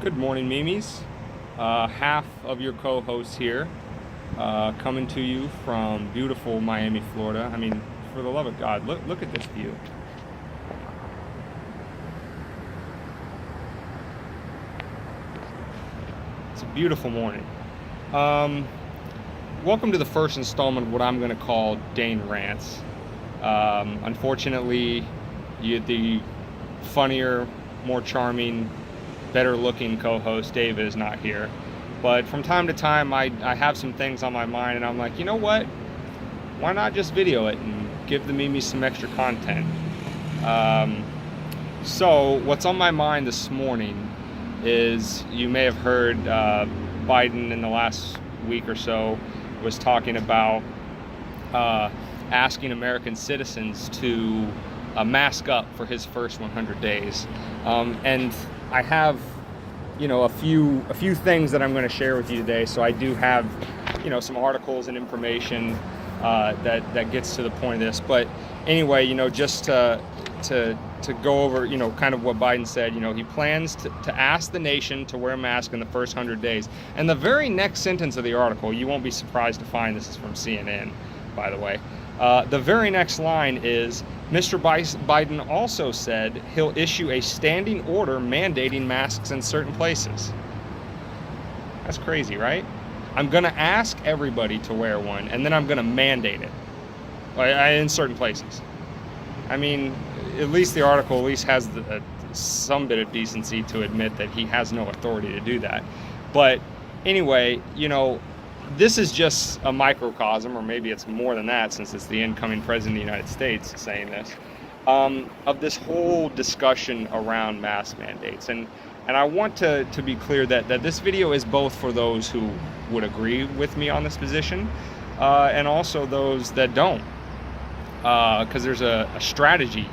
Good morning, Mimis. Half of your co-hosts here, coming to you from beautiful Miami, Florida. I mean, for the love of God, look at this view. It's a beautiful morning. Welcome to the first installment of what I'm going to call Dane Rants. Unfortunately, the funnier, more charming, better looking co-host David is not here, but from time to time I have some things on my mind and I'm like, you know what, why not just video it and give the Mimi some extra content. So what's on my mind this morning is, you may have heard Biden in the last week or so was talking about asking American citizens to mask up for his first 100 days. And I have, a few things that I'm going to share with you today. So I do have, some articles and information that gets to the point of this. But anyway, just to go over, kind of what Biden said. He plans to ask the nation to wear a mask in the first 100 days. And the very next sentence of the article, you won't be surprised to find this is from CNN, by the way. The very next line is, Mr. Biden also said he'll issue a standing order mandating masks in certain places. That's crazy, right? I'm going to ask everybody to wear one, and then I'm going to mandate it in certain places. I mean, at least the article at least has some bit of decency to admit that he has no authority to do that. But anyway, this is just a microcosm, or maybe it's more than that since it's the incoming president of the United States saying this, of this whole discussion around mask mandates. And I want to be clear that this video is both for those who would agree with me on this position and also those that don't. Because there's a strategy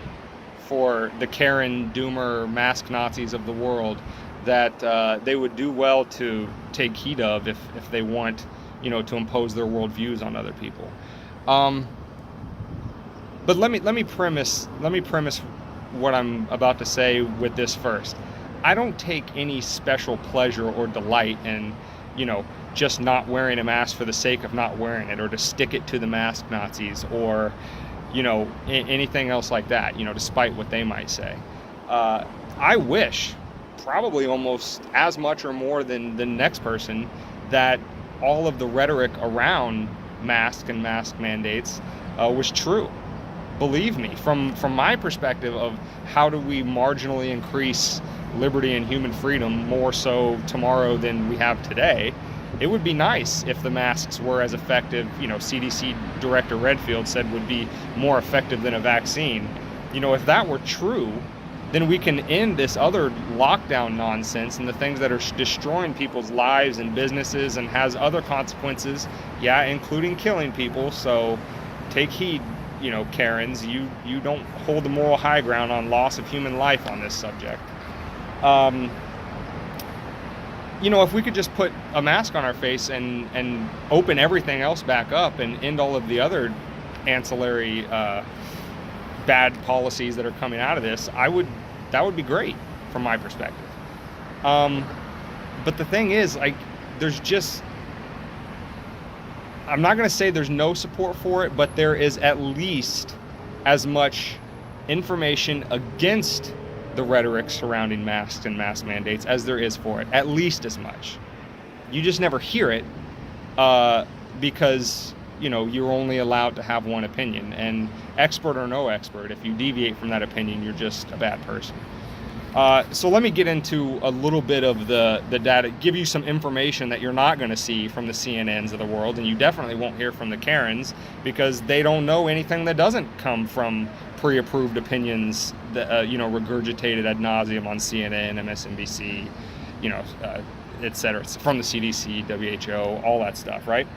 for the Karen, Doomer, mask Nazis of the world that they would do well to take heed of if they want to impose their worldviews on other people. But let me premise what I'm about to say with this first. I don't take any special pleasure or delight in, just not wearing a mask for the sake of not wearing it, or to stick it to the mask Nazis, or, anything else like that, despite what they might say. I wish, probably almost as much or more than the next person, that all of the rhetoric around masks and mask mandates was true. Believe me, from my perspective of how do we marginally increase liberty and human freedom more so tomorrow than we have today, it would be nice if the masks were as effective, CDC Director Redfield said would be more effective than a vaccine. If that were true, then we can end this other lockdown nonsense and the things that are destroying people's lives and businesses and has other consequences, including killing people. So take heed, Karens, you don't hold the moral high ground on loss of human life on this subject. If we could just put a mask on our face and open everything else back up and end all of the other ancillary bad policies that are coming out of this, that would be great from my perspective. But the thing is, I'm not going to say there's no support for it, but there is at least as much information against the rhetoric surrounding masks and mask mandates as there is for it, at least as much. You just never hear it because you're only allowed to have one opinion, and expert or no expert, if you deviate from that opinion, you're just a bad person. So let me get into a little bit of the data, give you some information that you're not going to see from the CNNs of the world, and you definitely won't hear from the Karens, because they don't know anything that doesn't come from pre-approved opinions that, regurgitated ad nauseum on CNN, MSNBC, et cetera, from the CDC, WHO, all that stuff, right?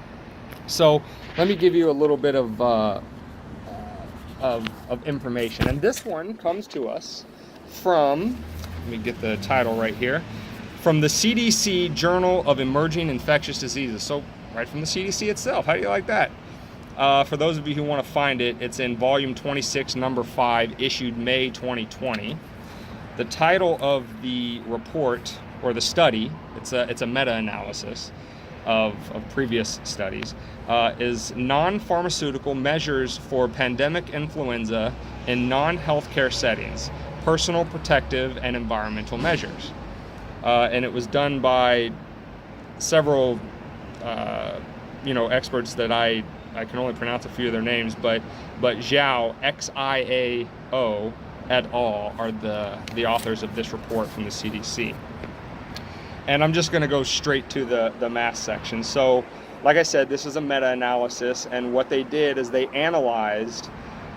So let me give you a little bit of information. And this one comes to us from, let me get the title right here, from the CDC Journal of Emerging Infectious Diseases. So right from the CDC itself. How do you like that? For those of you who want to find it, it's in volume 26, number 5, issued May 2020. The title of the report or the study, it's a meta-analysis of previous studies, is non-pharmaceutical measures for pandemic influenza in non-healthcare settings, personal protective and environmental measures. And it was done by several experts that I can only pronounce a few of their names, but Xiao, Xiao et al. Are the authors of this report from the CDC. And I'm just going to go straight to the mask section. So, like I said, this is a meta-analysis, and what they did is they analyzed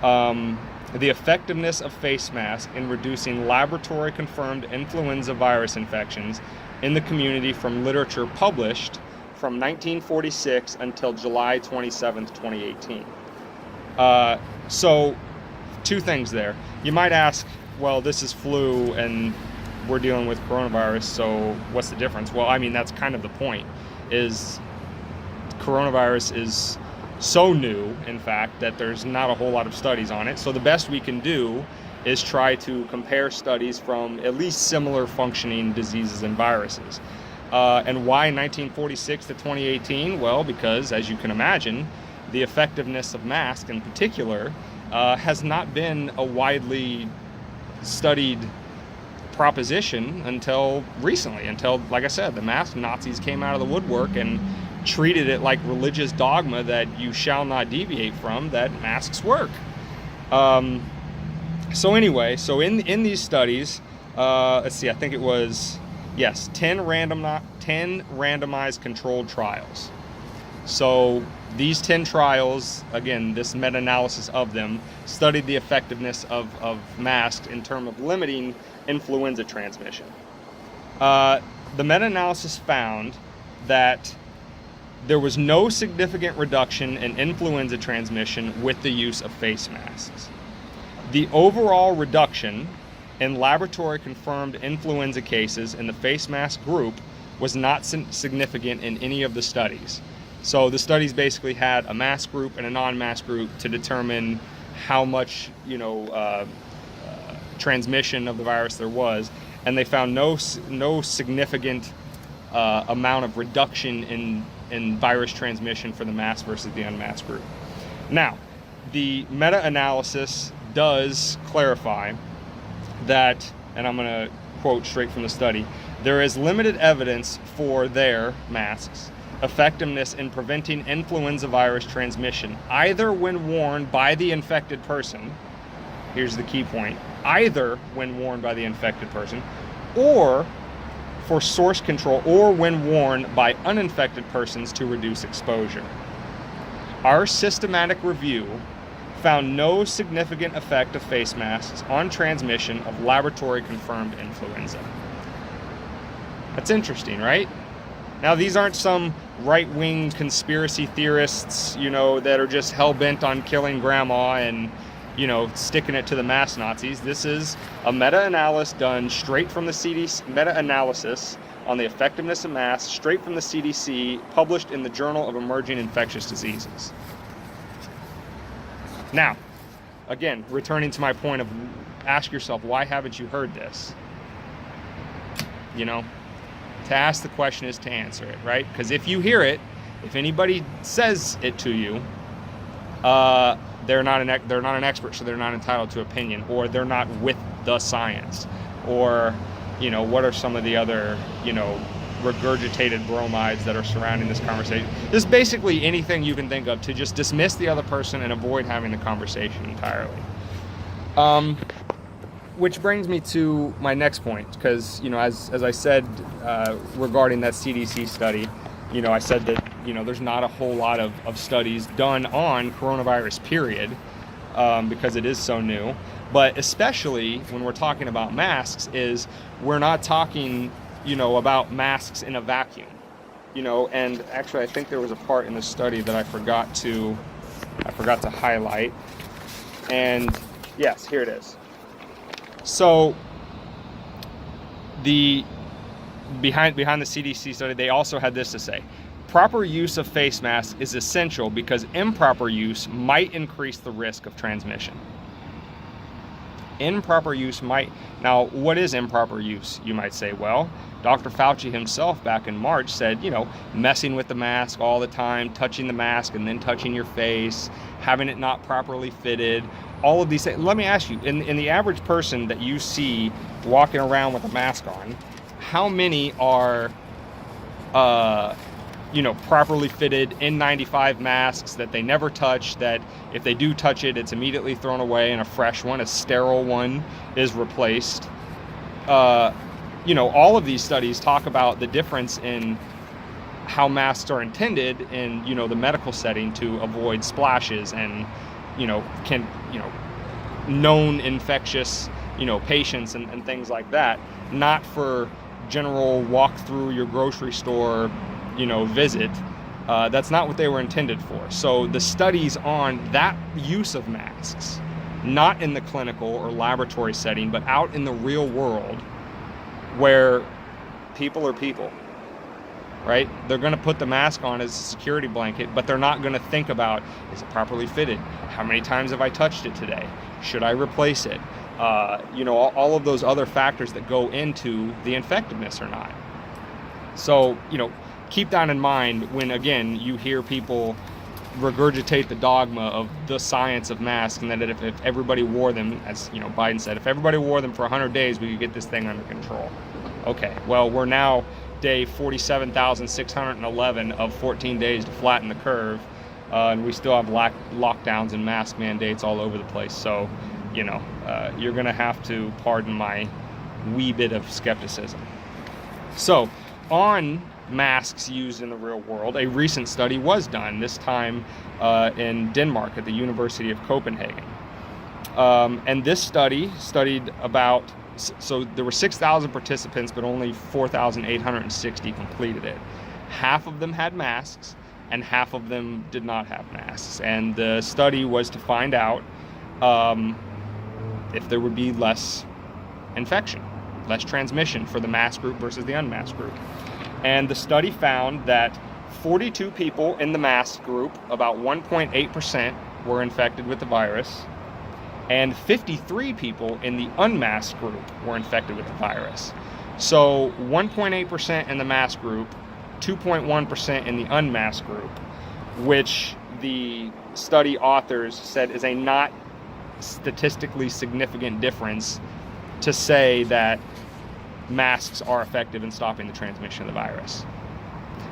the effectiveness of face masks in reducing laboratory-confirmed influenza virus infections in the community from literature published from 1946 until July 27th, 2018. So, two things there. You might ask, well, this is flu and we're dealing with coronavirus, so what's the difference? Well, I mean, that's kind of the point, is coronavirus is so new, in fact, that there's not a whole lot of studies on it. So the best we can do is try to compare studies from at least similar functioning diseases and viruses. And why 1946 to 2018? Well, because, as you can imagine, the effectiveness of masks in particular has not been a widely studied proposition until recently, until, like I said, the mask Nazis came out of the woodwork and treated it like religious dogma that you shall not deviate from, that masks work. So anyway, so in these studies, let's see, I think it was, yes, 10 randomized controlled trials. So these 10 trials, again, this meta-analysis of them, studied the effectiveness of masks in terms of limiting influenza transmission. The meta-analysis found that there was no significant reduction in influenza transmission with the use of face masks. The overall reduction in laboratory-confirmed influenza cases in the face mask group was not significant in any of the studies. So the studies basically had a mask group and a non-mask group to determine how much, transmission of the virus there was, and they found no significant amount of reduction in virus transmission for the masked versus the unmasked group. Now, the meta-analysis does clarify that, and I'm going to quote straight from the study, there is limited evidence for their masks' effectiveness in preventing influenza virus transmission, either when worn by the infected person, here's the key point, either when worn by the infected person, or for source control, or when worn by uninfected persons to reduce exposure. Our systematic review found no significant effect of face masks on transmission of laboratory-confirmed influenza. That's interesting, right? Now, these aren't some right-wing conspiracy theorists, that are just hell-bent on killing grandma and, sticking it to the mask Nazis. This is a meta-analysis done straight from the CDC, meta-analysis on the effectiveness of masks, straight from the CDC, published in the Journal of Emerging Infectious Diseases. Now, again, returning to my point of ask yourself, why haven't you heard this? To ask the question is to answer it, right? Because if you hear it, if anybody says it to you, they're not an expert, so they're not entitled to opinion, or they're not with the science, or what are some of the other regurgitated bromides that are surrounding this conversation. Just basically anything you can think of to just dismiss the other person and avoid having the conversation entirely. Which brings me to my next point, because as I said regarding that CDC study, I said that there's not a whole lot of studies done on coronavirus, period, because it is so new. But especially when we're talking about masks, is we're not talking about masks in a vacuum. And actually I think there was a part in the study that I forgot to highlight. And yes, here it is. So behind the CDC study, they also had this to say: proper use of face masks is essential because improper use might increase the risk of transmission. Improper use might... Now, what is improper use, you might say? Well, Dr. Fauci himself back in March said, messing with the mask all the time, touching the mask and then touching your face, having it not properly fitted, all of these things. Let me ask you, in the average person that you see walking around with a mask on, how many are, properly fitted N95 masks that they never touch, that if they do touch it, it's immediately thrown away and a fresh one, a sterile one, is replaced? All of these studies talk about the difference in how masks are intended in, the medical setting to avoid splashes and, known infectious, patients and things like that, not for general walk through your grocery store, visit. That's not what they were intended for. So the studies on that use of masks, not in the clinical or laboratory setting, but out in the real world, where people are people, right? They're going to put the mask on as a security blanket, but they're not going to think about, is it properly fitted? How many times have I touched it today? Should I replace it? All of those other factors that go into the effectiveness or not. So, keep that in mind when, again, you hear people regurgitate the dogma of the science of masks, and that if everybody wore them, as Biden said, if everybody wore them for 100 days, we could get this thing under control. Okay, well, we're now day 47,611 of 14 days to flatten the curve, and we still have lockdowns and mask mandates all over the place. So, you're going to have to pardon my wee bit of skepticism. So, on masks used in the real world, a recent study was done, this time in Denmark at the University of Copenhagen. And this study studied about, so there were 6,000 participants, but only 4,860 completed it. Half of them had masks, and half of them did not have masks. And the study was to find out if there would be less infection, less transmission for the masked group versus the unmasked group. And the study found that 42 people in the masked group, about 1.8%, were infected with the virus, and 53 people in the unmasked group were infected with the virus. So 1.8% in the masked group, 2.1% in the unmasked group, which the study authors said is a not statistically significant difference to say that masks are effective in stopping the transmission of the virus.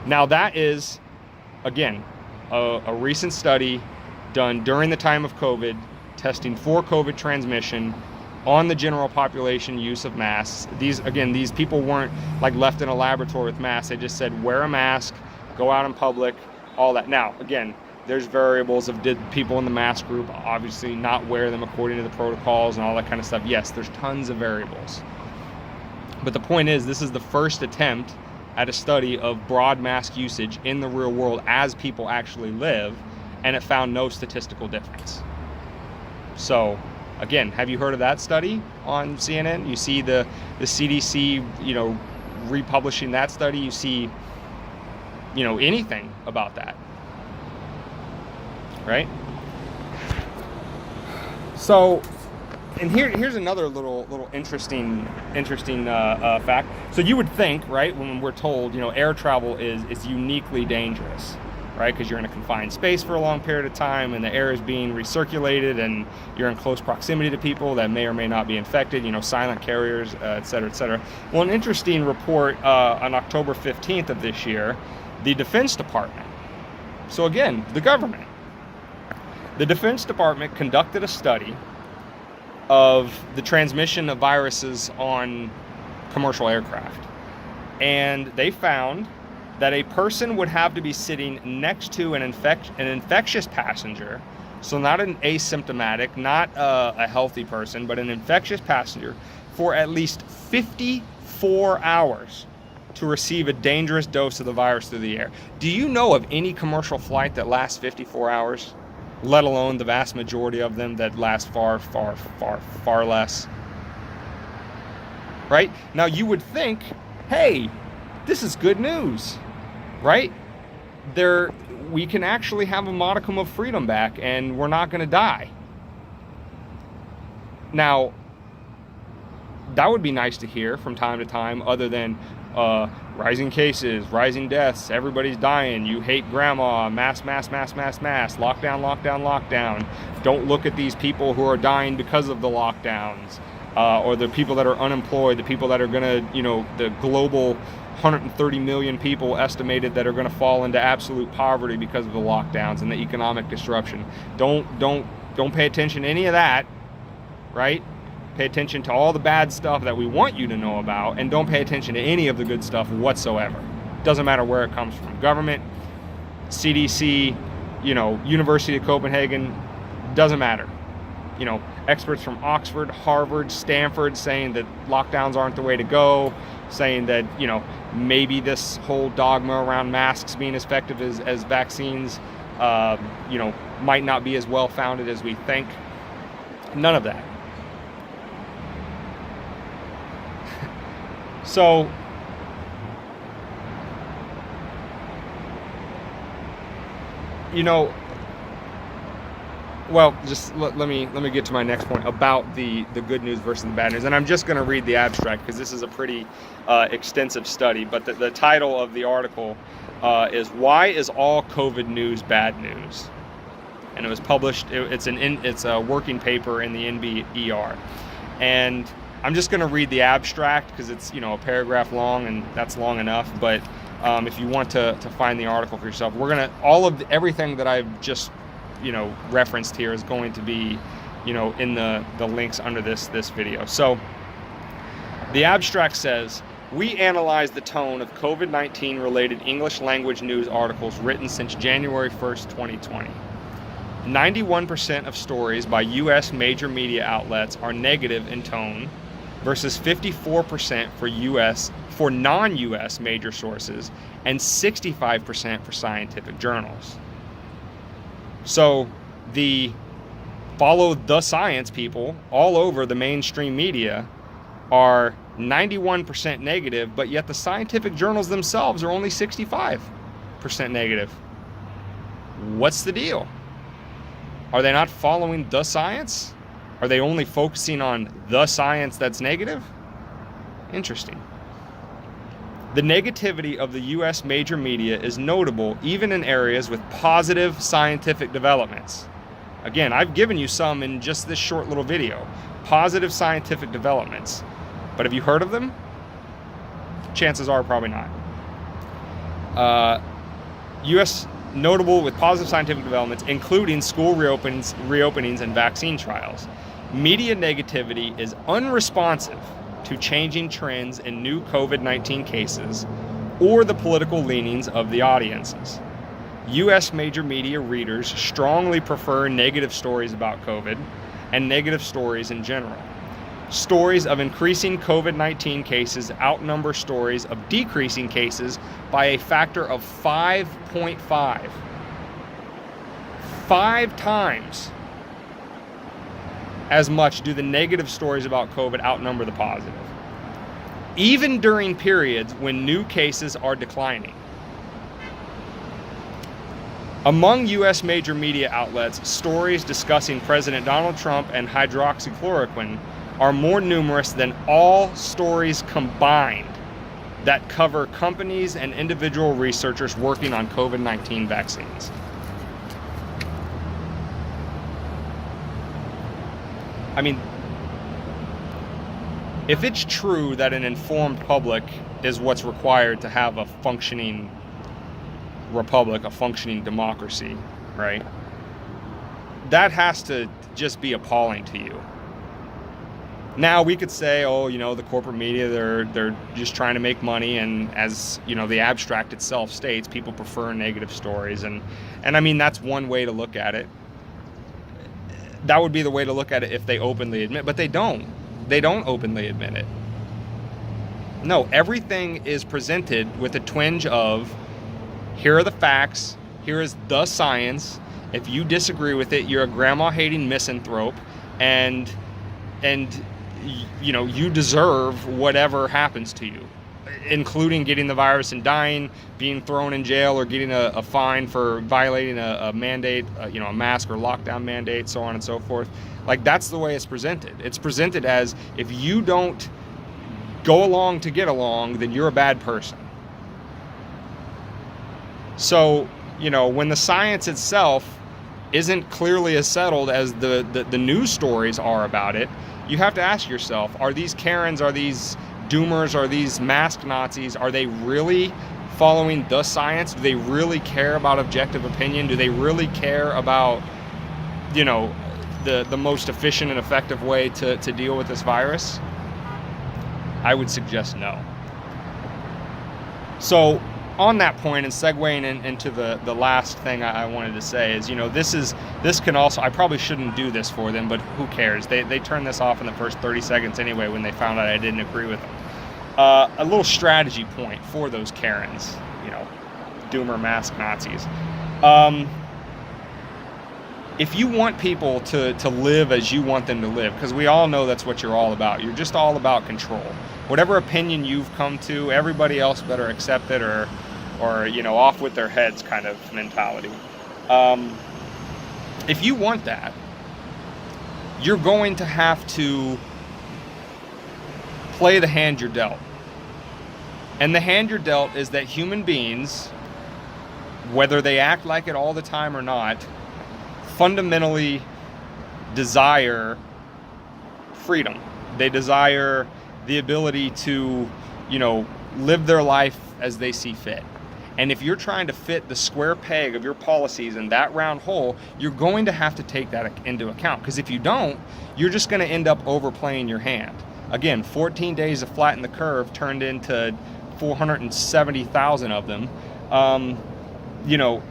Now that is, again, a recent study done during the time of COVID, testing for COVID transmission on the general population use of masks. These people weren't left in a laboratory with masks. They just said, wear a mask, go out in public, all that. Now, again, there's variables of did people in the mask group obviously not wear them according to the protocols and all that kind of stuff. Yes, there's tons of variables. But the point is, this is the first attempt at a study of broad mask usage in the real world as people actually live, and it found no statistical difference. So, again, have you heard of that study on CNN? You see the CDC, republishing that study. You see, anything about that, right? So, and here's another little interesting fact. So you would think, right, when we're told, air travel is uniquely dangerous, right? Because you're in a confined space for a long period of time, and the air is being recirculated, and you're in close proximity to people that may or may not be infected, silent carriers, et cetera, et cetera. Well, an interesting report on October 15th of this year, the Defense Department. So again, the government. The Defense Department conducted a study of the transmission of viruses on commercial aircraft. And they found that a person would have to be sitting next to an infectious passenger, so not an asymptomatic, not a healthy person, but an infectious passenger, for at least 54 hours to receive a dangerous dose of the virus through the air. Do you know of any commercial flight that lasts 54 hours? Let alone the vast majority of them that last far, far, far, far less. Right? Now you would think, hey, this is good news, right? We can actually have a modicum of freedom back and we're not going to die. Now, That would be nice to hear from time to time, other than rising cases, rising deaths, everybody's dying, you hate grandma, mask, lockdown, don't look at these people who are dying because of the lockdowns, or the people that are unemployed, the people that are gonna, the global 130 million people estimated that are gonna fall into absolute poverty because of the lockdowns and the economic disruption. Don't pay attention to any of that, right? Pay attention to all the bad stuff that we want you to know about, and don't pay attention to any of the good stuff whatsoever. Doesn't matter where it comes from. Government, CDC, University of Copenhagen, doesn't matter. Experts from Oxford, Harvard, Stanford saying that lockdowns aren't the way to go, saying that, maybe this whole dogma around masks being as effective as vaccines, might not be as well founded as we think. None of that. So, well, just let me get to my next point about the good news versus the bad news. And I'm just going to read the abstract because this is a pretty extensive study. But the title of the article is "Why is all COVID news bad news?" And it was published. It's a working paper in the NBER, and I'm just going to read the abstract because it's a paragraph long, and that's long enough. But if you want to find the article for yourself, we're gonna everything that I've just referenced here is going to be in the links under this video. So the abstract says, we analyzed the tone of COVID-19 related English language news articles written since January 1st, 2020. 91% of stories by U.S. major media outlets are negative in tone, versus 54% for non-U.S. major sources, and 65% for scientific journals. So follow the science people all over the mainstream media are 91% negative, but yet the scientific journals themselves are only 65% negative. What's the deal? Are they not following the science? Are they only focusing on the science that's negative? Interesting. The negativity of the U.S. major media is notable even in areas with positive scientific developments. Again, I've given you some in just this short little video. Positive scientific developments. But have you heard of them? Chances are probably not. U.S. notable with positive scientific developments, including school reopenings and vaccine trials. Media negativity is unresponsive to changing trends in new COVID-19 cases or the political leanings of the audiences. U.S. major media readers strongly prefer negative stories about COVID and negative stories in general. Stories of increasing COVID-19 cases outnumber stories of decreasing cases by a factor of 5.5. 5 times as much do the negative stories about COVID outnumber the positive, even during periods when new cases are declining. Among U.S. major media outlets, stories discussing President Donald Trump and hydroxychloroquine are more numerous than all stories combined that cover companies and individual researchers working on COVID-19 vaccines. I mean, if it's true that an informed public is what's required to have a functioning republic, a functioning democracy, right? That has to just be appalling to you. Now we could say, oh, the corporate media, they're just trying to make money, and as the abstract itself states, people prefer negative stories, and I mean that's one way to look at it. That would be the way to look at it if they openly admit, but they don't. They don't openly admit it. No, everything is presented with a twinge of, here are the facts, here is the science. If you disagree with it, you're a grandma-hating misanthrope, and you deserve whatever happens to you, including getting the virus and dying, being thrown in jail, or getting a fine for violating a mandate, a mask or lockdown mandate, so on and so forth. Like, that's the way it's presented. It's presented as, if you don't go along to get along, then you're a bad person. So, you know, when the science itself isn't clearly as settled as the news stories are about it, you have to ask yourself, are these Karens, are these doomers, are these masked Nazis, are they really following the science? Do they really care about objective opinion? Do they really care about, you know, the most efficient and effective way to deal with this virus? I would suggest no. So on that point, and segueing into the last thing I wanted to say is, you know, this can also, I probably shouldn't do this for them, but who cares? They turned this off in the first 30 seconds anyway when they found out I didn't agree with them. A little strategy point for those Karens, you know, doomer masked Nazis. If you want people to live as you want them to live, because we all know that's what you're all about. You're just all about control. Whatever opinion you've come to, everybody else better accept it or you know, off with their heads kind of mentality. If you want that, you're going to have to play the hand you're dealt. And the hand you're dealt is that human beings, whether they act like it all the time or not, fundamentally desire freedom. They desire the ability to, you know, live their life as they see fit. And if you're trying to fit the square peg of your policies in that round hole, you're going to have to take that into account. Because if you don't, you're just going to end up overplaying your hand. Again, 14 days of flatten the curve turned into 470,000 of them. You know,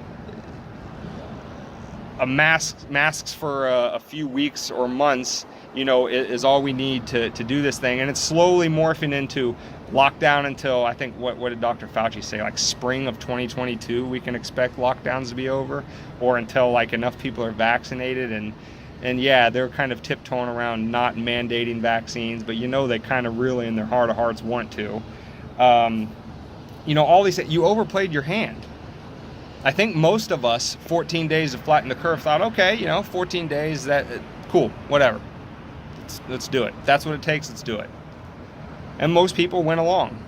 masks for a few weeks or months, you know, is all we need to do this thing. And it's slowly morphing into lockdown until, I think, what did Dr. Fauci say, like spring of 2022 we can expect lockdowns to be over, or until like enough people are vaccinated. And yeah, they're kind of tiptoeing around not mandating vaccines, but you know, they kind of really in their heart of hearts want to. You know, all these, you overplayed your hand. I think most of us, 14 days of flatten the curve, thought, okay, you know, 14 days, that cool, whatever. Let's do it. If that's what it takes, let's do it. And most people went along.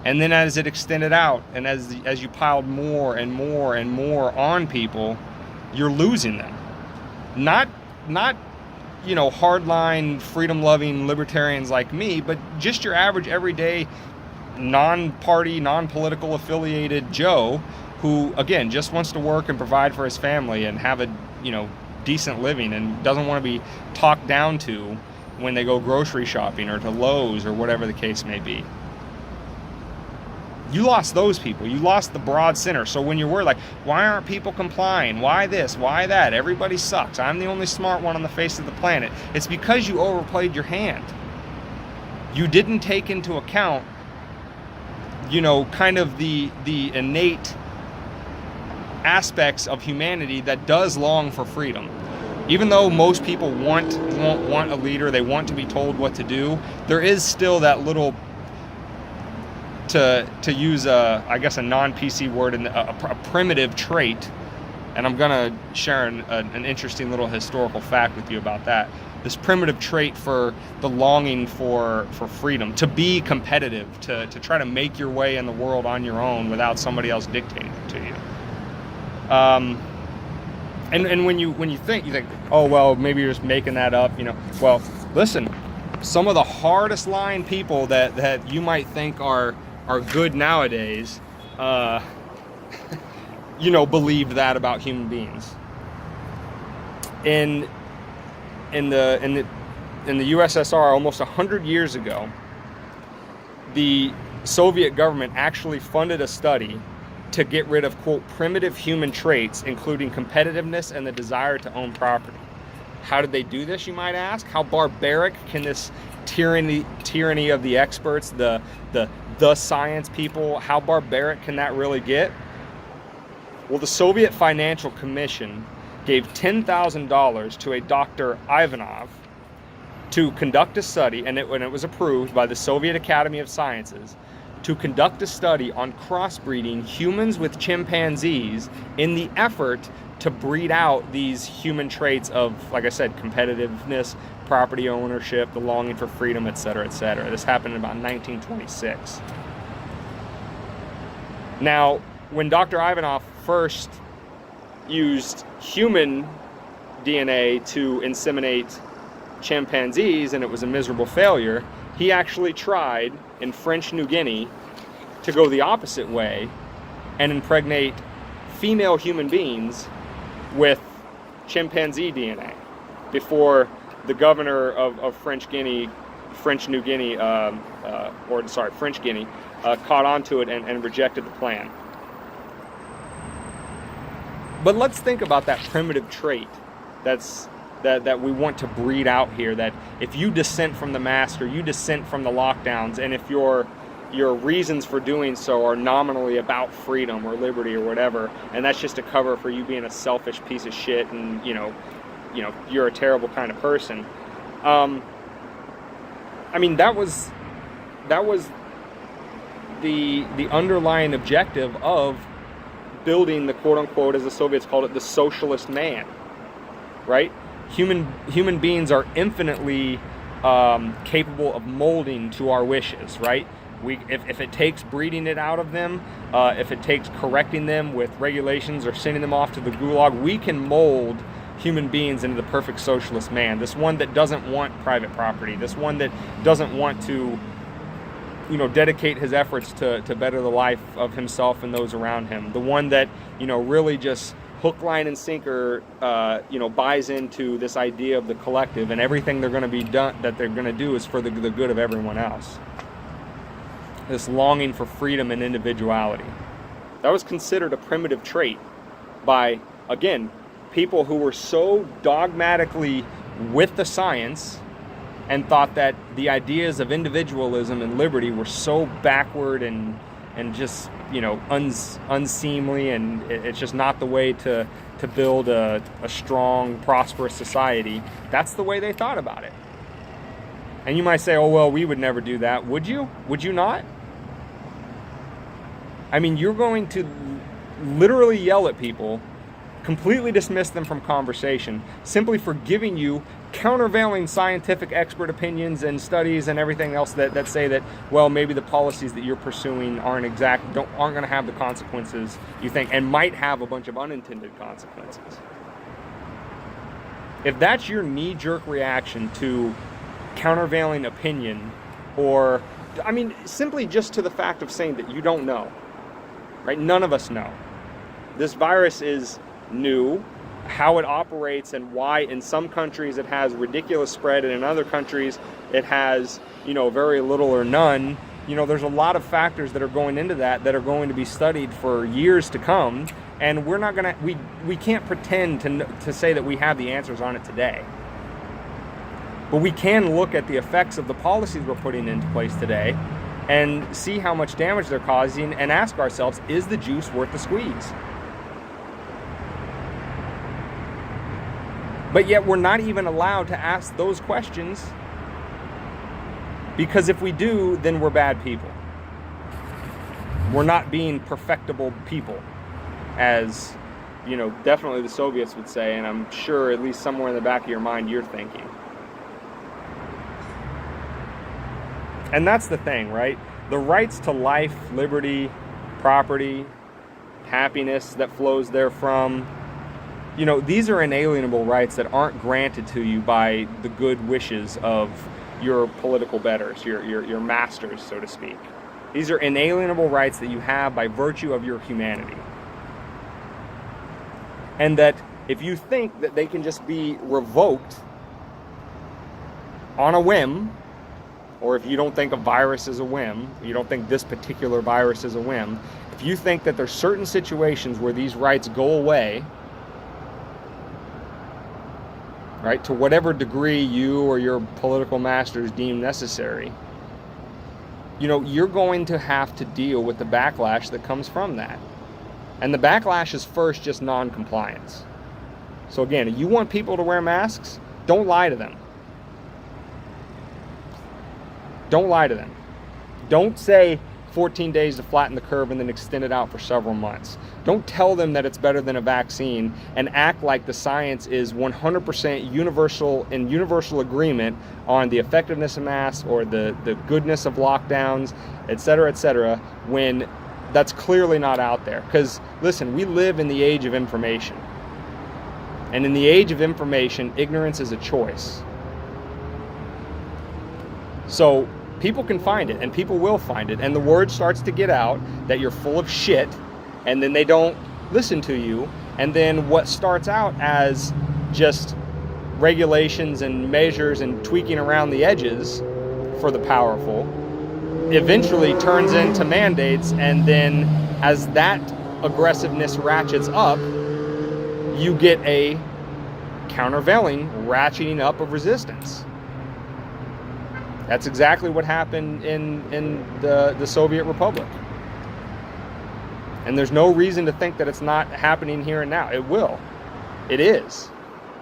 And then as it extended out, and as you piled more and more and more on people, you're losing them. Not you know, hardline, freedom-loving libertarians like me, but just your average, everyday, non-party, non-political affiliated Joe who, again, just wants to work and provide for his family and have a, you know, decent living and doesn't want to be talked down to when they go grocery shopping or to Lowe's or whatever the case may be. You lost those people. You lost the broad center. So when you're worried, like, why aren't people complying? Why this? Why that? Everybody sucks. I'm the only smart one on the face of the planet. It's because you overplayed your hand. You didn't take into account, you know, kind of the innate aspects of humanity that does long for freedom. Even though most people won't want a leader, they want to be told what to do, there is still that little, to use I guess a non-PC word, a primitive trait. And I'm gonna share an interesting little historical fact with you about that. This primitive trait for the longing for freedom, to be competitive, to try to make your way in the world on your own without somebody else dictating it to you. And when you think, oh, well, maybe you're just making that up, you know. Well, listen, some of the hardest line people that you might think are good nowadays, you know, believed that about human beings. In the USSR, almost 100 years ago, the Soviet government actually funded a study to get rid of, quote, primitive human traits, including competitiveness and the desire to own property. How did they do this, you might ask? How barbaric can this tyranny of the experts, the science people, how barbaric can that really get? Well, the Soviet Financial Commission gave $10,000 to a Dr. Ivanov to conduct a study, and when it was approved by the Soviet Academy of Sciences, to conduct a study on crossbreeding humans with chimpanzees in the effort to breed out these human traits of, like I said, competitiveness, property ownership, the longing for freedom, etc., etc. This happened in about 1926. Now, when Dr. Ivanov first used human DNA to inseminate chimpanzees, and it was a miserable failure, he actually tried in French New Guinea to go the opposite way and impregnate female human beings with chimpanzee DNA before the governor of French New Guinea, French Guinea, caught onto it and rejected the plan. But let's think about that primitive trait that we want to breed out here, that if you dissent from the mask or you dissent from the lockdowns, and if your reasons for doing so are nominally about freedom or liberty or whatever, and that's just a cover for you being a selfish piece of shit and you're a terrible kind of person. I mean, that was the underlying objective of building the quote-unquote, as the Soviets called it, the Socialist Man, right? Human beings are infinitely capable of molding to our wishes, right? If it takes breeding it out of them, if it takes correcting them with regulations or sending them off to the gulag, we can mold human beings into the perfect socialist man. This one that doesn't want private property, this one that doesn't want to dedicate his efforts to better the life of himself and those around him. The one that, really just hook, line, and sinker, buys into this idea of the collective, and everything they're going to do is for the good of everyone else. This longing for freedom and individuality. That was considered a primitive trait by, again, people who were so dogmatically with the science and thought that the ideas of individualism and liberty were so backward and just unseemly, and it's just not the way to build a strong, prosperous society. That's the way they thought about it. And you might say, oh well, we would never do that. Would you? Would you not? I mean, you're going to literally yell at people, completely dismiss them from conversation, simply for giving you countervailing scientific expert opinions and studies and everything else that say that, well, maybe the policies that you're pursuing aren't going to have the consequences you think, and might have a bunch of unintended consequences. If that's your knee-jerk reaction to countervailing opinion, or, I mean, simply just to the fact of saying that you don't know, right? None of us know. This virus is new. How it operates and why in some countries it has ridiculous spread and in other countries it has, very little or none. There's a lot of factors that are going into that are going to be studied for years to come, and we're not going to, we can't pretend to say that we have the answers on it today. But we can look at the effects of the policies we're putting into place today and see how much damage they're causing and ask ourselves, is the juice worth the squeeze? But yet we're not even allowed to ask those questions, because if we do, then we're bad people. We're not being perfectible people, as, definitely the Soviets would say, and I'm sure at least somewhere in the back of your mind you're thinking. And that's the thing, right? The rights to life, liberty, property, happiness that flows therefrom, these are inalienable rights that aren't granted to you by the good wishes of your political betters, your masters, so to speak. These are inalienable rights that you have by virtue of your humanity. And that if you think that they can just be revoked on a whim, or if you don't think a virus is a whim, you don't think this particular virus is a whim, if you think that there's certain situations where these rights go away, right, to whatever degree you or your political masters deem necessary, you're going to have to deal with the backlash that comes from that. And the backlash is first just non-compliance. So again, you want people to wear masks? Don't lie to them. Don't lie to them. Don't say, 14 days to flatten the curve and then extend it out for several months. Don't tell them that it's better than a vaccine and act like the science is 100% universal agreement on the effectiveness of masks or the goodness of lockdowns, etc., when that's clearly not out there. Because listen, we live in the age of information. And in the age of information, ignorance is a choice. So people can find it, and people will find it, and the word starts to get out that you're full of shit, and then they don't listen to you, and then what starts out as just regulations and measures and tweaking around the edges for the powerful eventually turns into mandates, and then as that aggressiveness ratchets up, you get a countervailing ratcheting up of resistance. That's exactly what happened in the Soviet Republic. And there's no reason to think that it's not happening here and now. It will. It is.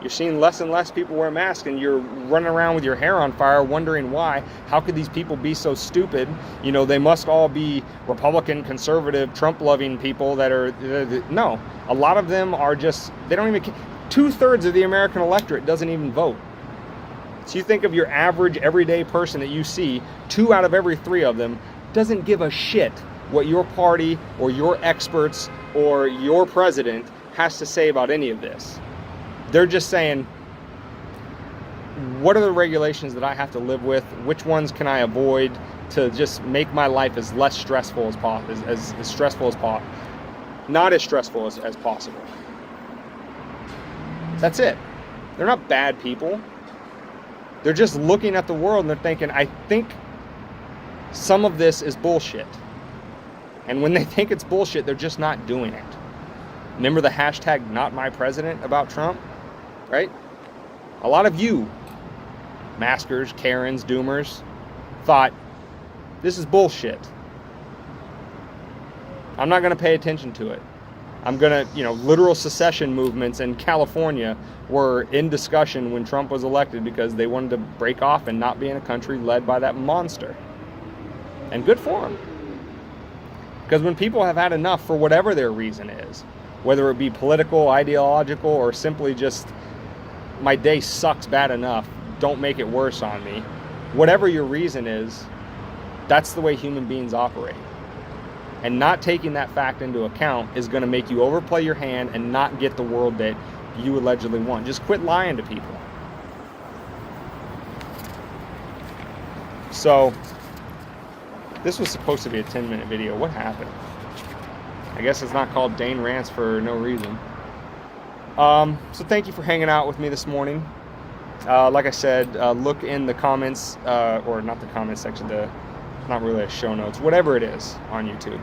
You're seeing less and less people wear masks, and you're running around with your hair on fire wondering why. How could these people be so stupid? You know, they must all be Republican, conservative, Trump-loving people that are... No. A lot of them are just... They don't even... 2/3 of the American electorate doesn't even vote. So you think of your average everyday person that you see, 2 out of every 3 of them doesn't give a shit what your party or your experts or your president has to say about any of this. They're just saying, what are the regulations that I have to live with? Which ones can I avoid to just make my life as less stressful as possible, as stressful as possible, not as stressful as possible. That's it. They're not bad people. They're just looking at the world and they're thinking, I think some of this is bullshit. And when they think it's bullshit, they're just not doing it. Remember the hashtag #NotMyPresident about Trump? Right? A lot of you, maskers, Karens, doomers, thought, this is bullshit. I'm not going to pay attention to it. I'm going to, literal secession movements in California were in discussion when Trump was elected because they wanted to break off and not be in a country led by that monster. And good for them. Because when people have had enough for whatever their reason is, whether it be political, ideological, or simply just, my day sucks bad enough, don't make it worse on me. Whatever your reason is, that's the way human beings operate. And not taking that fact into account is going to make you overplay your hand and not get the world that you allegedly want. Just quit lying to people. So, this was supposed to be a 10-minute video. What happened? I guess it's not called Dane Rants for no reason. So thank you for hanging out with me this morning. Like I said, look in the comments, or not the comment section, not really a show notes, whatever it is on YouTube.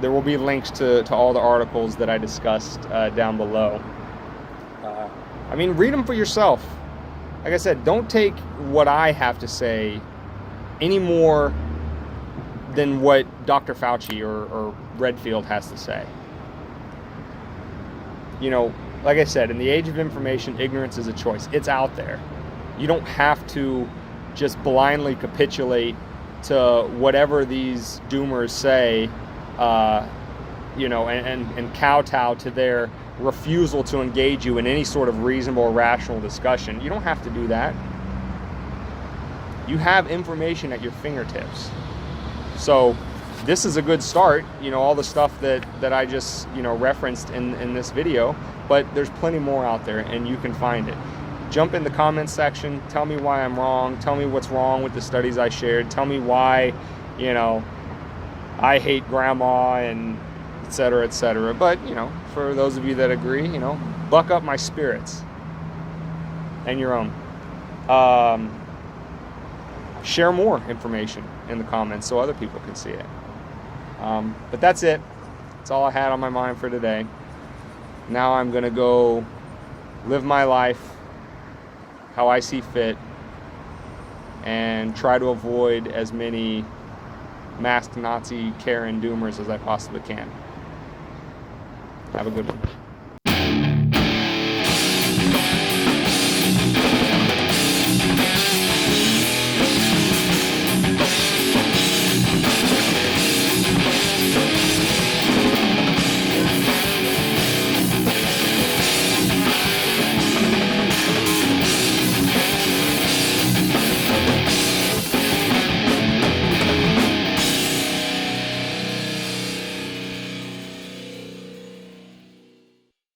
There will be links to all the articles that I discussed down below. Read them for yourself. Like I said, don't take what I have to say any more than what Dr. Fauci or Redfield has to say. Like I said, in the age of information, ignorance is a choice. It's out there. You don't have to just blindly capitulate to whatever these doomers say, and kowtow to their refusal to engage you in any sort of reasonable or rational discussion. You don't have to do that. You have information at your fingertips. So this is a good start, all the stuff that I just, referenced in this video, but there's plenty more out there and you can find it. Jump in the comments section, tell me why I'm wrong, tell me what's wrong with the studies I shared, tell me why, I hate grandma and et cetera, but, for those of you that agree, buck up my spirits and your own. Share more information in the comments so other people can see it. But that's it. That's all I had on my mind for today. Now I'm going to go live my life how I see fit and try to avoid as many masked Nazi Karen doomers as I possibly can. Have a good one.